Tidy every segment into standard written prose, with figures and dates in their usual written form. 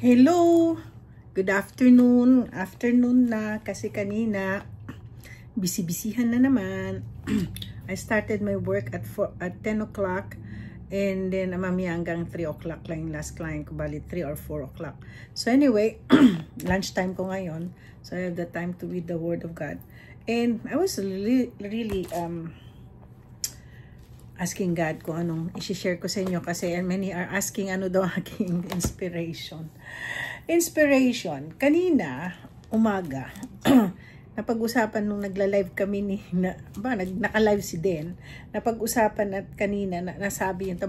Hello! Good afternoon. Afternoon na kasi kanina busy-busyhan na naman. I started my work at 10 o'clock and then mamaya hanggang 3 o'clock lang yung last client ko, bali 3 or 4 o'clock. So anyway, lunchtime ko ngayon. So I have the time to read the Word of God. And I was really asking God kung anong i-share ko sa inyo kasi many are asking ano daw aking inspiration. Kanina, umaga, napag-usapan nung nagla-live kami naka-live si Den, napag-usapan at kanina, nasabi yung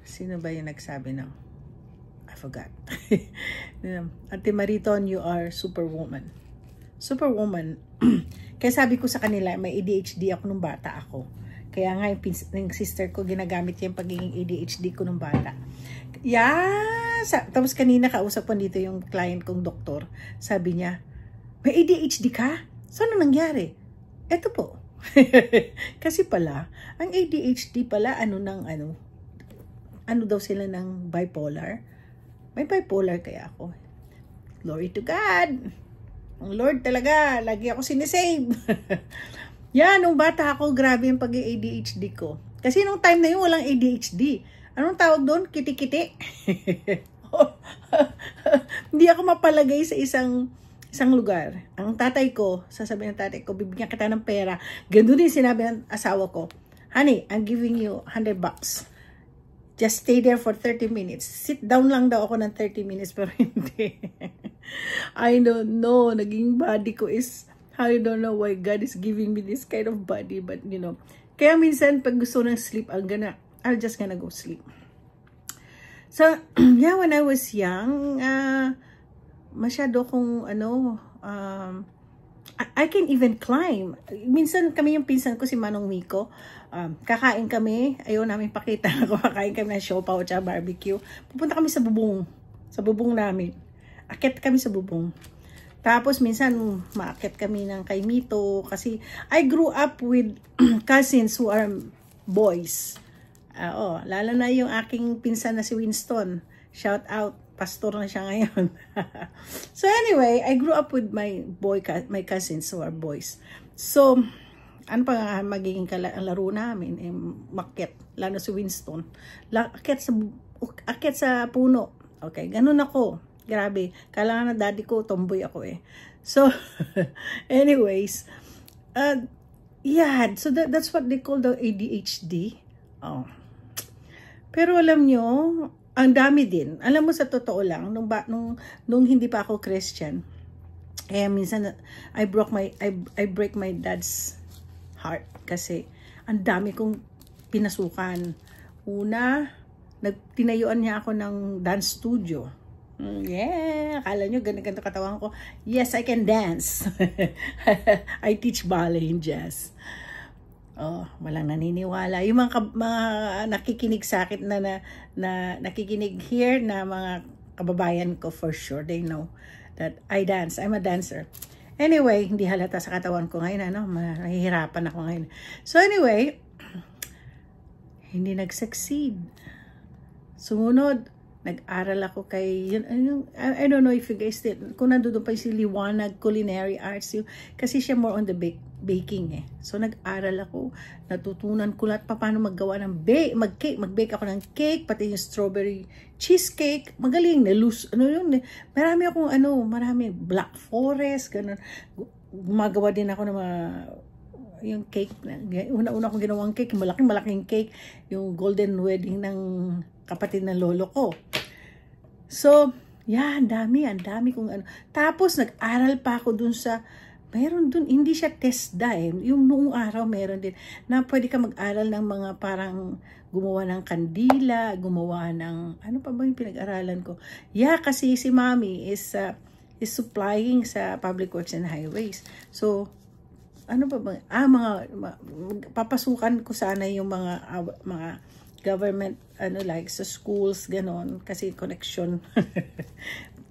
sino ba yung nagsabi na? I forgot. Ate Mariton, you are superwoman. Superwoman. Kaya sabi ko sa kanila, may ADHD ako nung bata ako. Kaya nga yung sister ko, ginagamit yung pagiging ADHD ko nung bata. Tapos kanina kausap ko dito yung client kong doktor. Sabi niya, may ADHD ka? Saan nangyari? Eto po. Kasi pala, ang ADHD pala, ano daw sila ng bipolar? May bipolar kaya ako. Glory to God. Ang Lord talaga, lagi ako sinisave. Nung bata ako, grabe yung pag-ADHD ko. Kasi nung time na yun, walang ADHD. Anong tawag doon? Kiti-kiti. Hindi ako mapalagay sa isang lugar. Ang tatay ko, sasabihin ng tatay ko, bibigyan kita ng pera. Ganun din sinabi ng asawa ko, honey, I'm giving you $100. Just stay there for 30 minutes. Sit down lang daw ako ng 30 minutes, pero hindi. I don't know. Naging body ko is, I don't know why God is giving me this kind of body, but you know. Kaya minsan, pag gusto ng sleep, I'll just gonna go sleep. So, yeah, when I was young, masyado kong, I can even climb. Minsan kami yung pinsan ko, si Manong Miko, kakain kami, ayaw namin pakita, kakain kami ng siopaw at barbecue. Pupunta kami sa bubong namin. Akit kami sa bubong. Tapos minsan maakyat kami ng kay Mito kasi I grew up with cousins who are boys. Lalo na yung aking pinsan na si Winston. Shout out, pastor na siya ngayon. So anyway, I grew up with my cousins who are boys. So ano pa nga magiging laro namin? Makyat, lalo si Winston. Akyat sa puno. Okay, ganun ako. Grabe, kailangan na daddy ko, tomboy ako eh. So, anyways, so that's what they call the ADHD. Pero alam nyo, ang dami din. Alam mo sa totoo lang, nung hindi pa ako Christian, minsan I break my dad's heart kasi ang dami kong pinasukan. Una, tinayuan niya ako ng dance studio. Akala nyo ganito katawan ko. Yes, I can dance. I teach ballet and jazz. Walang naniniwala. Yung mga nakikinig sa akin na nakikinig here na mga kababayan ko, for sure, they know that I dance. I'm a dancer. Anyway, hindi halata sa katawan ko ngayon. Mahihirapan ako ngayon. So anyway, hindi nag-succeed. Sumunod, nag-aral ako kay, I don't know if you guys did, kung nandun pa si Liwanag Culinary Arts, kasi siya more on the baking eh. So nag-aral ako, natutunan ko lahat paano maggawa ng mag-bake ako ng cake, pati yung strawberry cheesecake, magaling, marami Black Forest, ganun. Gumagawa din ako ng yung cake, una kong ginawang cake, malaking cake, yung golden wedding ng kapatid ng lolo ko. So, ang dami kong Tapos, nag-aral pa ako dun meron dun, hindi siya TESDA eh. Yung noong araw, meron din, na pwede ka mag-aral ng mga parang gumawa ng kandila, gumawa ng, ano pa ba yung pinag-aralan ko? Kasi si Mommy is supplying sa Public Works and Highways. So, ano pa ba? Papasukan ko sana yung mga government, like sa schools, ganon, kasi connection.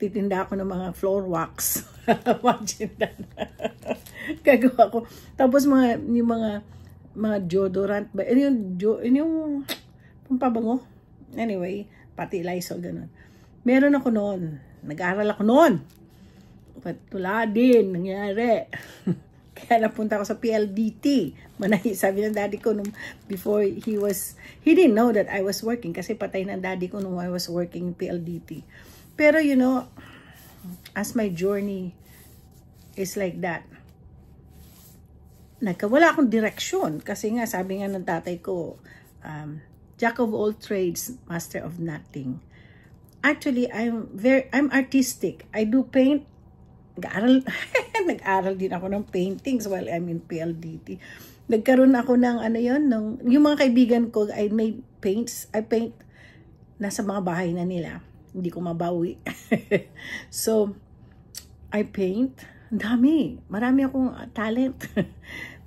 Titinda ako ng mga floor wax. Imagine that. Gagawa ko. Tapos yung mga deodorant, yung pampabango. Anyway, pati Lysol, ganon. Meron ako noon. Nag-aaral ako noon. But wala din nangyari. Kaya napunta ako sa PLDT. Manahi, sabi ng daddy ko nung before he didn't know that I was working kasi patay ng daddy ko nung I was working in PLDT. Pero you know, as my journey is like that, wala akong direksyon kasi nga sabi nga ng tatay ko, jack of all trades, master of nothing. Actually, I'm artistic. I do paint. Nag-aral din ako ng paintings while I'm in PLDT. Nagkaroon ako ng yung mga kaibigan ko, I paint nasa mga bahay na nila. Hindi ko mabawi. So, I paint. Marami akong talent.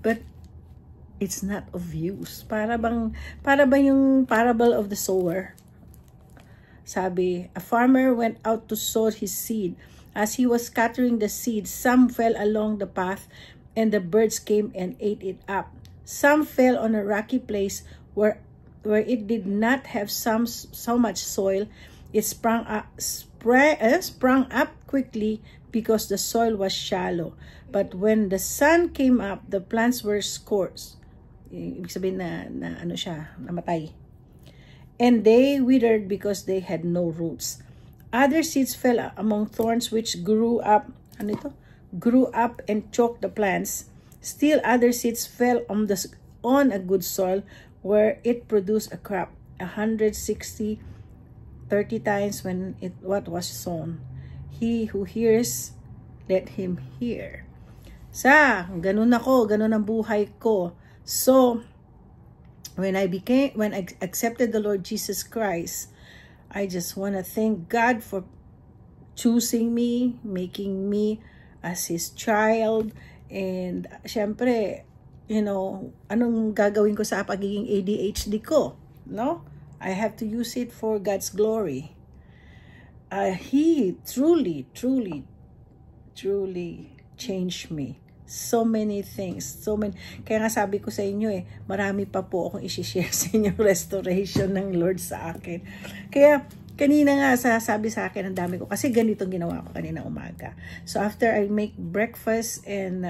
But it's not of use. Para bang yung parable of the sower. Sabi, a farmer went out to sow his seed. As he was scattering the seed, some fell along the path, and the birds came and ate it up. Some fell on a rocky place where it did not have so much soil. It sprung up quickly because the soil was shallow. But when the sun came up, the plants were scorched. Ibig sabihin na namatay. And they withered because they had no roots. Other seeds fell among thorns which grew up and choked the plants. Still other seeds fell on a good soil where it produced a crop 160, 30 times what was sown. He who hears, let him hear. Ganun ang buhay ko. So, when I accepted the Lord Jesus Christ, I just want to thank God for choosing me, making me as His child. And, syempre, you know, anong gagawin ko sa pagiging ADHD ko? No? I have to use it for God's glory. He truly changed me. So many things. Kaya nga sabi ko sa inyo marami pa po akong isi-share sa inyo restoration ng Lord sa akin. Kaya kanina nga sabi sa akin ang dami ko kasi ganitong ginawa ko kanina umaga. So after I make breakfast and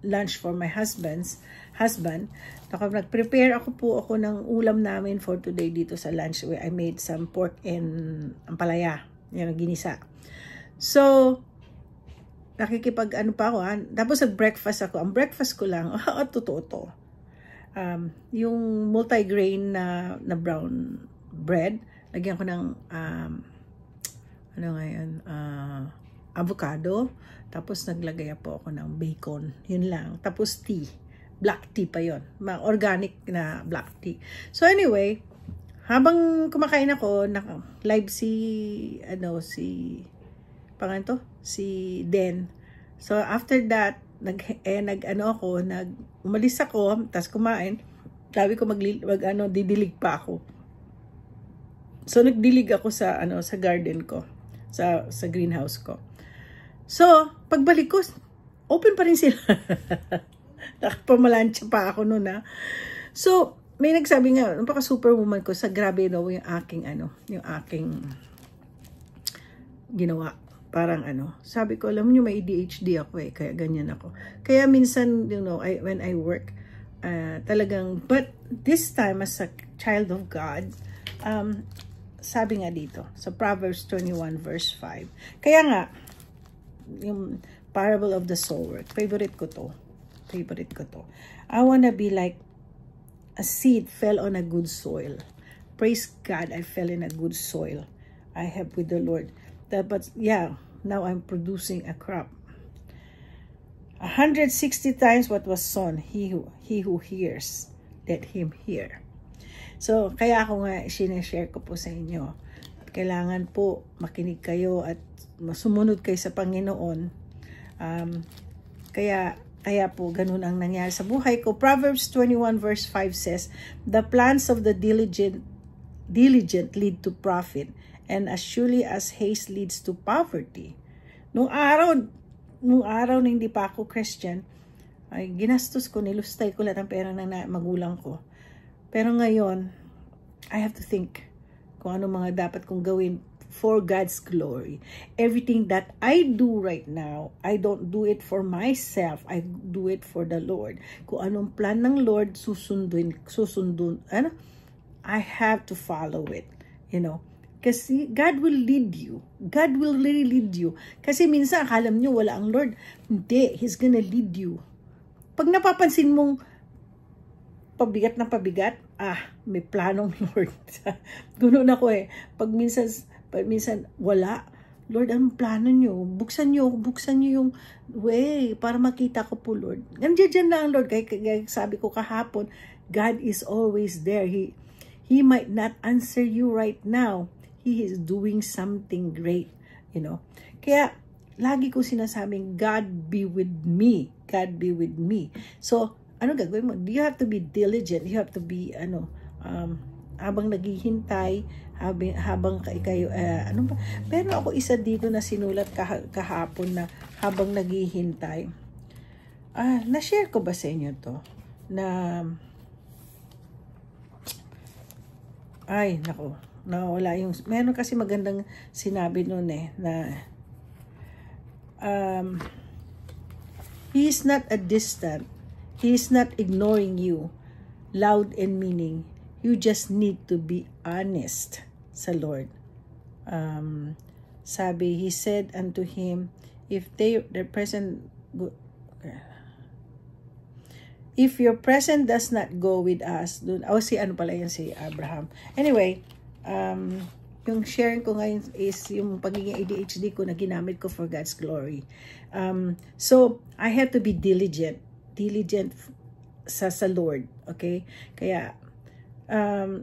lunch for my husband, nag-prepare ako ng ulam namin for today dito sa lunch. I made some pork and ampalaya, ginisa. So pa ako tapos breakfast ako. Ang breakfast ko lang, totoo to. Yung multigrain na brown bread, lagyan ko ng avocado, tapos naglagay po ako ng bacon. Yun lang. Tapos tea. Black tea pa yon. Organic na black tea. So anyway, habang kumakain ako, live si Den. So after that, umalis ako, tas kumain. Sabi ko didilig pa ako. So nagdilig ako sa garden ko, sa greenhouse ko. So pagbalik ko, open pa rin sila. Nakapamalansya pa ako noon So may nagsabi nga, napaka superwoman ko sa grabe yung aking ginawa. Parang sabi ko, alam niyo may ADHD ako kaya ganyan ako. Kaya minsan, when I work, talagang, but this time as a child of God, sabi nga dito, sa Proverbs 21 verse 5. Kaya nga, yung parable of the sower, favorite ko to. I wanna be like a seed fell on a good soil. Praise God, I fell in a good soil. I have with the Lord. But yeah, now I'm producing a crop. 160 times what was sown. He who hears, let him hear. So, kaya ako nga sineshare ko po sa inyo. Kailangan po makinig kayo at sumunod kayo sa Panginoon. Kaya po ganun ang nangyari sa buhay ko. Proverbs 21 verse 5 says, the plans of the diligent lead to profit, and as surely as haste leads to poverty. Nung araw na hindi pa ako Christian, ay ginastos ko, nilustay ko lahat ng pera ng magulang ko. Pero ngayon, I have to think kung ano mga dapat kong gawin for God's glory. Everything that I do right now, I don't do it for myself. I do it for the Lord. Kung anong plan ng Lord, susundun, ano? I have to follow it, you know. Kasi God will lead you. God will really lead you. Kasi minsan, akala nyo wala ang Lord. Hindi, He's gonna lead you. Pag napapansin mong pabigat na pabigat, may planong Lord. Ganoon ako eh. Pag minsan wala, Lord, anong plano nyo? Buksan nyo yung way para makita ko po, Lord. Nandiyan lang, Lord. Kaya sabi ko kahapon, God is always there. He might not answer you right now. He is doing something great, you know. Kaya, lagi ko sinasabing, God be with me. God be with me. So, ano gagawin mo? You have to be diligent. You have to be, habang naghihintay, habang kayo, ano ba? Pero ako isa dito na sinulat kahapon na habang naghihintay. Na-share ko ba sa inyo to? Nako. Nawala yung, meron kasi magandang sinabi nun na, He is not a distant. He is not ignoring you, loud and meaning. You just need to be honest sa Lord. Sabi, He said unto him, if your present does not go with us, si Abraham. Anyway, yung sharing ko ngayon is yung pagiging ADHD ko na ginamit ko for God's glory. So, I have to be diligent sa Lord, okay? Kaya,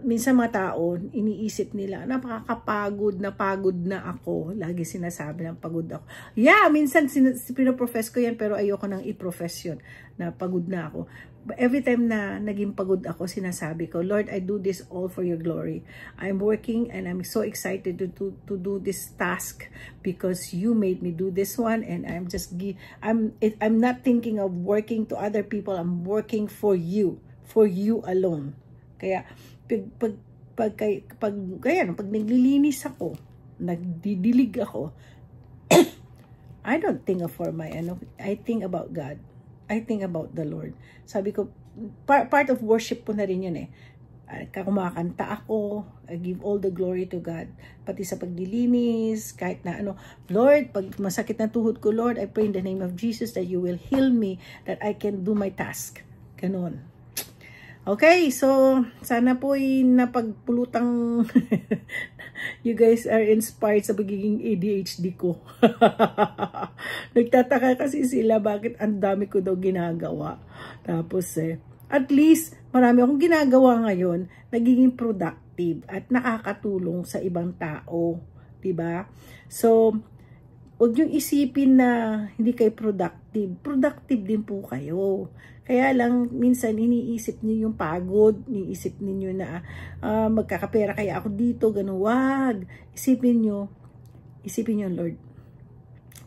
minsan mga tao, iniisip nila, napakapagod na pagod na ako. Lagi sinasabi ng pagod ako. Yeah, minsan pinoprofess ko yan, pero ayoko nang i-profess yun, na pagod na ako. But every time na naging pagod ako, sinasabi ko, Lord, I do this all for your glory. I'm working and I'm so excited to do this task because you made me do this one, and I'm not thinking of working to other people. I'm working for you alone. Kaya pag naglilinis ako, nagdidilig ako, I don't think of I think about God. I think about the Lord. Sabi ko, part of worship po na rin yun eh. Kumakanta ako, I give all the glory to God. Pati sa pagdilinis, kahit na Lord, pag masakit na tuhod ko, Lord, I pray in the name of Jesus that you will heal me, that I can do my task. Ganon. Okay, so sana po napagpulutang you guys are inspired sa pagiging ADHD ko. Nagtataka kasi sila bakit ang dami ko daw ginagawa. Tapos at least marami akong ginagawa ngayon, nagiging productive at nakakatulong sa ibang tao, 'di ba? So, huwag niyong isipin na hindi kayo productive. Productive din po kayo. Kaya lang, minsan, iniisip niyo yung pagod. Iniisip niyo na magkakapera kaya ako dito. Ganun, wag. Isipin niyo, Lord.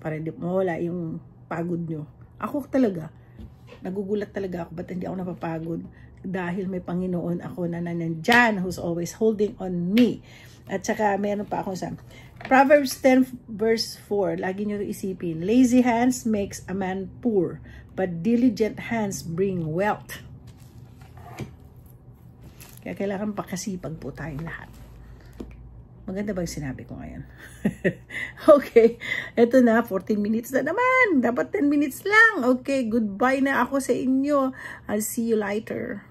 Para hindi mawala yung pagod niyo. Ako talaga, nagugulat talaga ako. Ba't hindi ako napapagod? Dahil may Panginoon ako na nandyan who's always holding on me. At saka, meron pa ako sa Proverbs 10 verse 4. Lagi nyo isipin. Lazy hands makes a man poor, but diligent hands bring wealth. Kaya kailangan pakasipag po tayong lahat. Maganda ba yung sinabi ko ngayon? Okay. Eto na, 14 minutes na naman. Dapat 10 minutes lang. Okay, goodbye na ako sa inyo. I'll see you later.